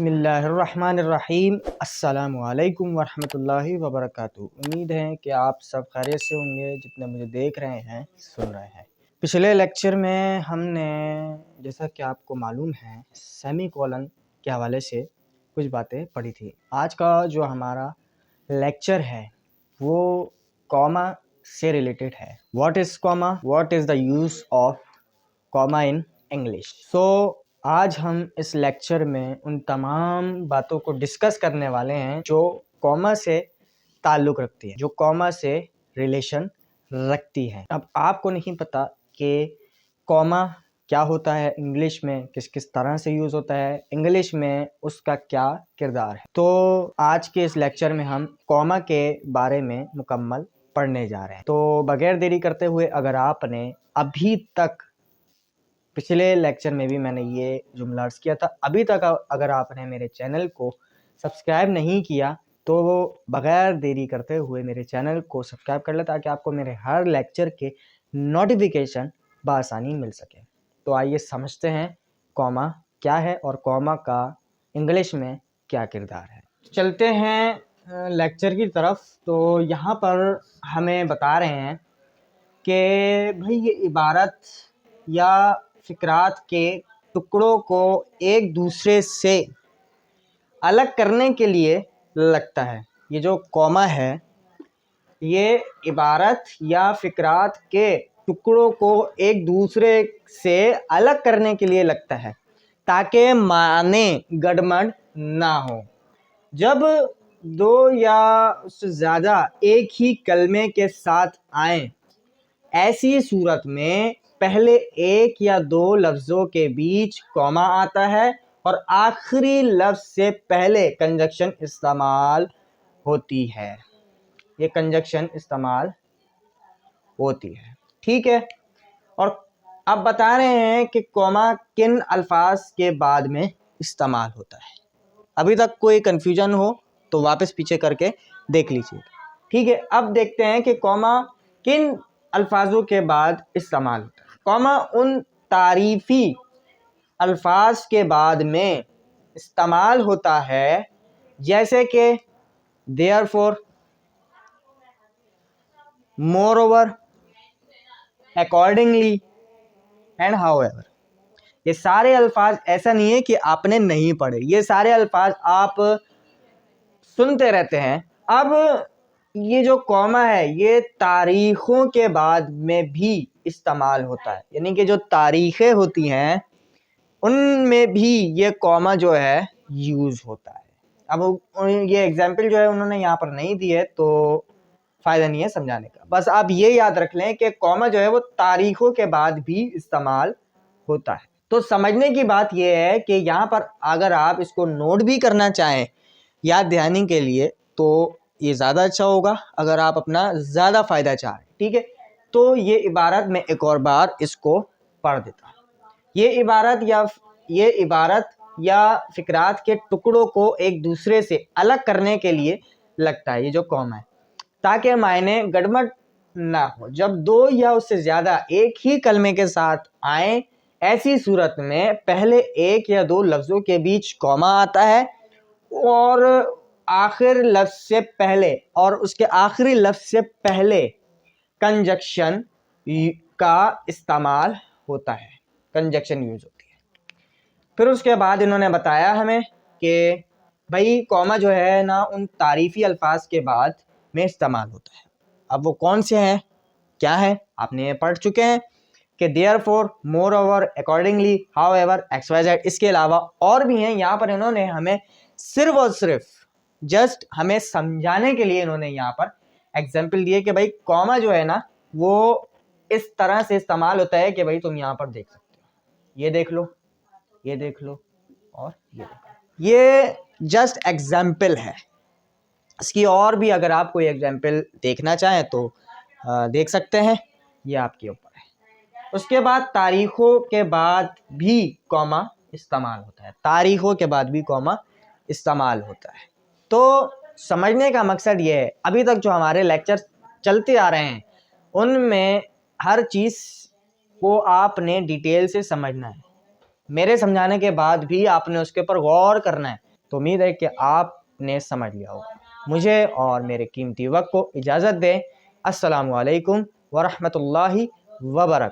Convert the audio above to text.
بسم اللہ الرحمن الرحیم۔ السلام علیکم ورحمۃ اللہ وبرکاتہ۔ امید ہے کہ آپ سب خیریت سے ہوں گے جتنے مجھے دیکھ رہے ہیں سن رہے ہیں۔ پچھلے لیکچر میں ہم نے جیسا کہ آپ کو معلوم ہے سیمی کولن کے حوالے سے کچھ باتیں پڑھی تھی۔ آج کا جو ہمارا لیکچر ہے وہ کوما سے ریلیٹڈ ہے۔ What is comma? What is the use of comma in English? آج ہم اس لیکچر میں ان تمام باتوں کو ڈسکس کرنے والے ہیں جو کوما سے تعلق رکھتی ہیں، جو کوما سے ریلیشن رکھتی ہیں۔ اب آپ کو نہیں پتا کہ کوما کیا ہوتا ہے انگلش میں، کس کس طرح سے یوز ہوتا ہے انگلش میں، اس کا کیا کردار ہے۔ تو آج کے اس لیکچر میں ہم کوما کے بارے میں مکمل پڑھنے جا رہے ہیں۔ تو بغیر دیری کرتے ہوئے اگر آپ نے ابھی تک پچھلے لیکچر میں بھی میں نے یہ جملہ عرض کیا تھا، ابھی تک اگر آپ نے میرے چینل کو سبسکرائب نہیں کیا تو بغیر دیری کرتے ہوئے میرے چینل کو سبسکرائب کر لیں تاکہ آپ کو میرے ہر لیکچر کے نوٹیفیکیشن بآسانی مل سکے۔ تو آئیے سمجھتے ہیں کوما کیا ہے اور کوما کا انگلش میں کیا کردار ہے۔ چلتے ہیں لیکچر کی طرف۔ تو یہاں پر ہمیں بتا رہے ہیں کہ بھئی یہ عبارت یا فقرات کے ٹکڑوں کو ایک دوسرے سے الگ کرنے کے لیے لگتا ہے۔ یہ جو کوما ہے یہ عبارت یا فقرات کے ٹکڑوں کو ایک دوسرے سے الگ کرنے کے لیے لگتا ہے تاکہ معنی گڑبڑ نہ ہو۔ جب دو یا اس سے زیادہ ایک ہی کلمے کے ساتھ آئیں، ایسی صورت میں پہلے ایک یا دو لفظوں کے بیچ کوما آتا ہے اور آخری لفظ سے پہلے کنجکشن استعمال ہوتی ہے۔ یہ کنجکشن استعمال ہوتی ہے، ٹھیک ہے۔ اور اب بتا رہے ہیں کہ کوما کن الفاظ کے بعد میں استعمال ہوتا ہے۔ ابھی تک کوئی کنفیوژن ہو تو واپس پیچھے کر کے دیکھ لیجیے، ٹھیک ہے۔ اب دیکھتے ہیں کہ کوما کن الفاظوں کے بعد استعمال ہوتا ہے۔ کوما ان تعریفی الفاظ کے بعد میں استعمال ہوتا ہے جیسے کہ therefore، moreover، accordingly and however۔ یہ سارے الفاظ ایسا نہیں ہے کہ آپ نے نہیں پڑھے، یہ سارے الفاظ آپ سنتے رہتے ہیں۔ اب یہ جو کوما ہے یہ تاریخوں کے بعد میں بھی استعمال ہوتا ہے، یعنی کہ جو تاریخیں ہوتی ہیں ان میں بھی یہ کوما جو ہے یوز ہوتا ہے۔ اب یہ ایگزامپل جو ہے انہوں نے یہاں پر نہیں دی ہے تو فائدہ نہیں ہے سمجھانے کا، بس آپ یہ یاد رکھ لیں کہ کوما جو ہے وہ تاریخوں کے بعد بھی استعمال ہوتا ہے۔ تو سمجھنے کی بات یہ ہے کہ یہاں پر اگر آپ اس کو نوٹ بھی کرنا چاہیں یاد دہانی کے لیے تو یہ زیادہ اچھا ہوگا اگر آپ اپنا زیادہ فائدہ چاہیں، ٹھیک ہے۔ تو یہ عبارت میں ایک اور بار اس کو پڑھ دیتا ہوں۔ یہ عبارت یا فقرات کے ٹکڑوں کو ایک دوسرے سے الگ کرنے کے لیے لگتا ہے، یہ جو کوما ہے، تاکہ معنی گڑبڑ نہ ہو۔ جب دو یا اس سے زیادہ ایک ہی کلمے کے ساتھ آئیں، ایسی صورت میں پہلے ایک یا دو لفظوں کے بیچ کوما آتا ہے اور آخر لفظ سے پہلے اور اس کے آخری لفظ سے پہلے کنجکشن کا استعمال ہوتا ہے، کنجکشن یوز ہوتی ہے۔ پھر اس کے بعد انہوں نے بتایا ہمیں کہ بھائی کوما جو ہے نا ان تعریفی الفاظ کے بعد میں استعمال ہوتا ہے۔ اب وہ کون سے ہیں، کیا ہیں، آپ نے یہ پڑھ چکے ہیں کہ therefore، moreover، accordingly، however، xyz۔ اس کے علاوہ اور بھی ہیں، یہاں پر انہوں نے ہمیں صرف اور صرف جسٹ ہمیں سمجھانے کے لیے انہوں نے یہاں پر ایگزامپل دیے کہ بھائی کوما جو ہے نا وہ اس طرح سے استعمال ہوتا ہے کہ بھائی تم یہاں پر دیکھ سکتے ہو، یہ دیکھ لو، یہ دیکھ لو اور یہ دیکھ لو۔ یہ جسٹ ایگزامپل ہے، اس کی اور بھی اگر آپ کوئی ایگزامپل دیکھنا چاہیں تو دیکھ سکتے ہیں، یہ آپ کے اوپر ہے۔ اس کے بعد تاریخوں کے بعد بھی کوما استعمال ہوتا ہے، تاریخوں کے بعد بھی کوما استعمال ہوتا ہے۔ تو سمجھنے کا مقصد یہ ہے، ابھی تک جو ہمارے لیکچر چلتے آ رہے ہیں ان میں ہر چیز کو آپ نے ڈیٹیل سے سمجھنا ہے، میرے سمجھانے کے بعد بھی آپ نے اس کے اوپر غور کرنا ہے تو امید ہے کہ آپ نے سمجھ لیا ہوگا۔ مجھے اور میرے قیمتی وقت کو اجازت دیں۔ السلام علیکم ورحمۃ اللہ وبرکاتہ۔